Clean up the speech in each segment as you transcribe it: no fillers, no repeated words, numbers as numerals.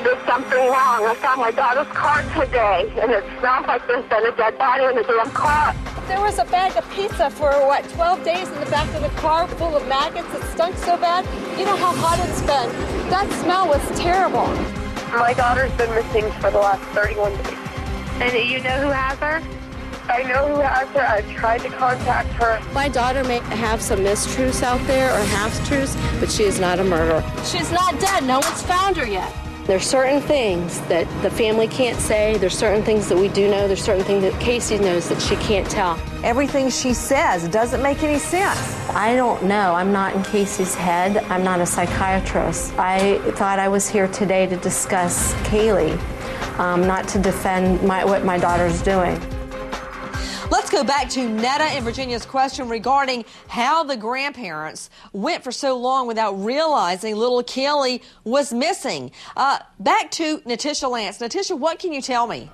There's something wrong. I found my daughter's car today, and it smells like there's been a dead body in the damn car. There was a bag of pizza for, 12 days in the back of the car full of maggots. It stunk so bad. You know how hot it's been. That smell was terrible. My daughter's been missing for the last 31 days. And you know who has her? I know who has her. I've tried to contact her. My daughter may have some mistruths out there or half-truths, but she is not a murderer. She's not dead. No one's found her yet. There's certain things that the family can't say. There's certain things that we do know. There's certain things that Casey knows that she can't tell. Everything she says doesn't make any sense. I don't know. I'm not in Casey's head. I'm not a psychiatrist. I thought I was here today to discuss Kaylee, not to defend what my daughter's doing. Let's go back to Netta and Virginia's question regarding how the grandparents went for so long without realizing little Kaylee was missing. Back to Natisha Lance. Natisha, what can you tell me?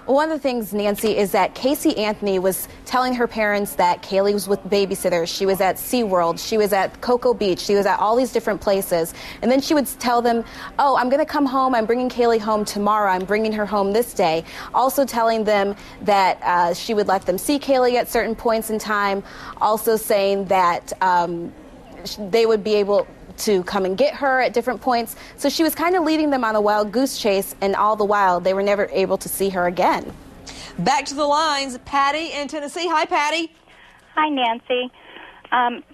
One of the things, Nancy, is that Casey Anthony was telling her parents that Kaylee was with babysitters. She was at SeaWorld. She was at Cocoa Beach. She was at all these different places. And then she would tell them, oh, I'm going to come home. I'm bringing Kaylee home tomorrow. I'm bringing her home this day. Also telling them that she would let them see Kaylee at certain points in time. Also saying that they would be able to come and get her at different points. So she was kind of leading them on a wild goose chase, and all the while they were never able to see her again. Back to the lines, Patty in Tennessee. Hi, Patty. Hi, Nancy.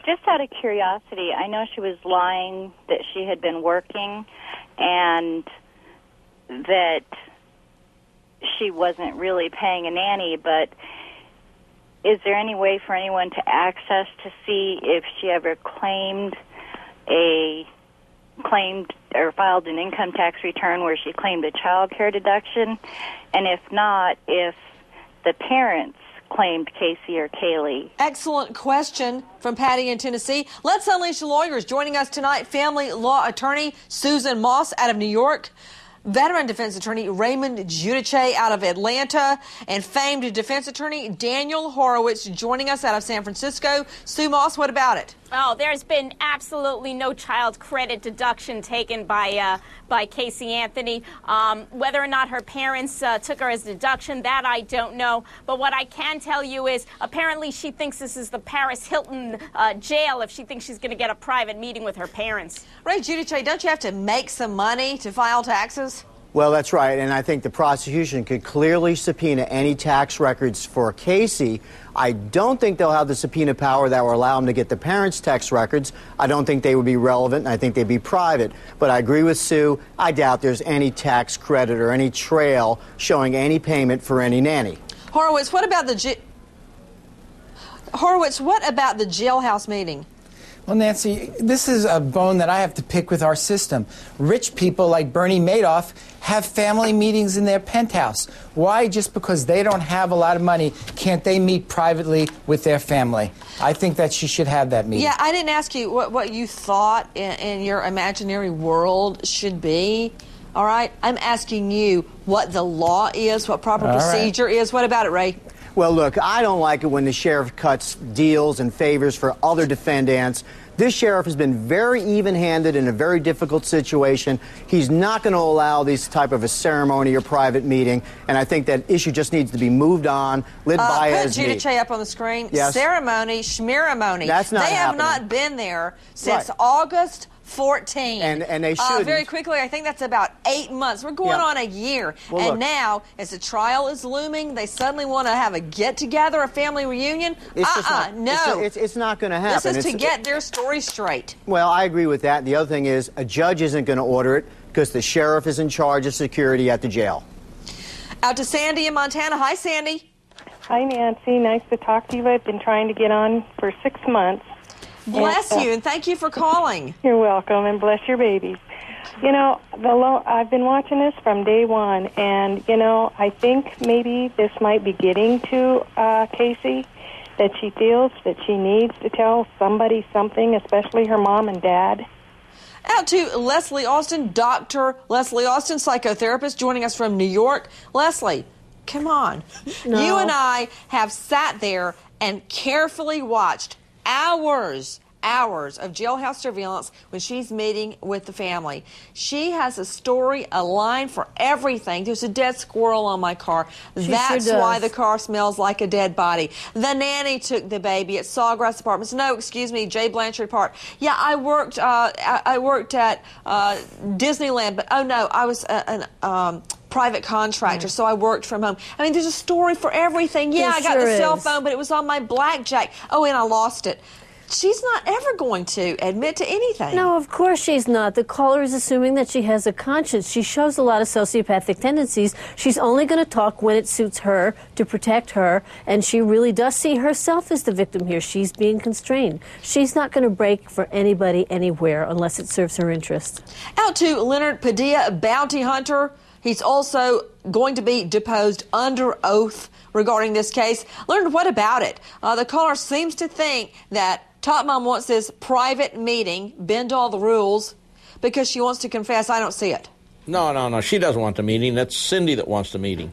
Just out of curiosity, I know she was lying that she had been working and that she wasn't really paying a nanny, but is there any way for anyone to access to see if she ever claimed or filed an income tax return where she claimed a child care deduction? And if not, if the parents claimed Casey or Kaylee? Excellent question from Patty in Tennessee. Let's unleash the lawyers. Joining us tonight, family law attorney Susan Moss out of New York, veteran defense attorney Raymond Giudice out of Atlanta, and famed defense attorney Daniel Horowitz joining us out of San Francisco. Sue Moss, what about it? Oh, there's been absolutely no child credit deduction taken by Casey Anthony. Whether or not her parents took her as a deduction, that I don't know. But what I can tell you is apparently she thinks this is the Paris Hilton jail if she thinks she's going to get a private meeting with her parents. Ray Giudice, don't you have to make some money to file taxes? Well, that's right, and I think the prosecution could clearly subpoena any tax records for Casey. I don't think they'll have the subpoena power that will allow them to get the parents' tax records. I don't think they would be relevant, and I think they'd be private. But I agree with Sue. I doubt there's any tax credit or any trail showing any payment for any nanny. Horowitz, what about the jailhouse meeting? Well, Nancy, this is a bone that I have to pick with our system. Rich people like Bernie Madoff have family meetings in their penthouse. Why, just because they don't have a lot of money, can't they meet privately with their family? I think that she should have that meeting. Yeah, I didn't ask you what you thought in your imaginary world should be. All right? I'm asking you what the law is, what proper procedure is. What about it, Ray? Well, look, I don't like it when the sheriff cuts deals and favors for other defendants. This sheriff has been very even-handed in a very difficult situation. He's not going to allow this type of a ceremony or private meeting, and I think that issue just needs to be moved on, led by as Put Giudice up on the screen. Yes. Ceremony, schmiremony. That's not They have happening. not been there since August 14. And they should. Very quickly, I think that's about 8 months. We're going on a year. Well, and look, now, as the trial is looming, they suddenly want to have a get-together, a family reunion? No. It's not going to happen. This is to get their story straight. Well, I agree with that. The other thing is a judge isn't going to order it because the sheriff is in charge of security at the jail. Out to Sandy in Montana. Hi, Sandy. Hi, Nancy. Nice to talk to you. I've been trying to get on for 6 months. Bless you, and thank you for calling. You're welcome, and bless your babies. You know, I've been watching this from day one, and, you know, I think maybe this might be getting to Casey, that she feels that she needs to tell somebody something, especially her mom and dad. Out to Leslie Austin, Dr. Leslie Austin, psychotherapist, joining us from New York. Leslie, come on. You and I have sat there and carefully watched hours hours of jailhouse surveillance when she's meeting with the family. She has a story, a line for everything. There's a dead squirrel on my car. That's sure does. why the car smells like a dead body. The nanny took the baby at Sawgrass Apartments. No, excuse me, Jay Blanchard Park. Yeah, I worked at Disneyland, but oh no, I was an private contractor, so I worked from home. I mean, there's a story for everything. Yeah, I got the cell phone, but it was on my blackjack. Oh, and I lost it. She's not ever going to admit to anything. No, of course she's not. The caller is assuming that she has a conscience. She shows a lot of sociopathic tendencies. She's only going to talk when it suits her to protect her, and she really does see herself as the victim here. She's being constrained. She's not going to break for anybody anywhere unless it serves her interest. Out to Leonard Padilla, bounty hunter. He's also going to be deposed under oath regarding this case. Leonard, what about it? The caller seems to think that Top Mom wants this private meeting, bend all the rules, because she wants to confess. I don't see it. No. She doesn't want the meeting. That's Cindy that wants the meeting.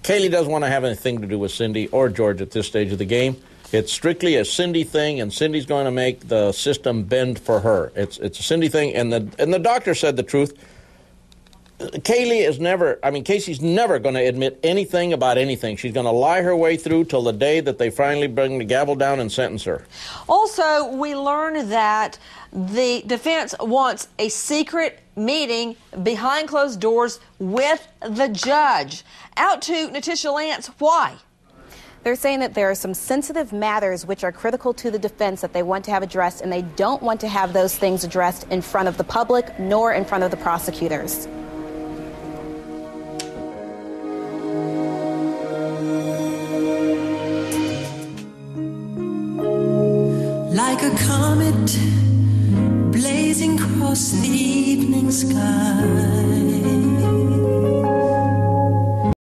Kaylee doesn't want to have anything to do with Cindy or George at this stage of the game. It's strictly a Cindy thing, and Cindy's going to make the system bend for her. It's a Cindy thing, and the doctor said the truth. Casey's never going to admit anything about anything. She's going to lie her way through till the day that they finally bring the gavel down and sentence her. Also, we learned that the defense wants a secret meeting behind closed doors with the judge. Out to Natisha Lance, why? They're saying that there are some sensitive matters which are critical to the defense that they want to have addressed, and they don't want to have those things addressed in front of the public nor in front of the prosecutors. Like a comet blazing across the evening sky.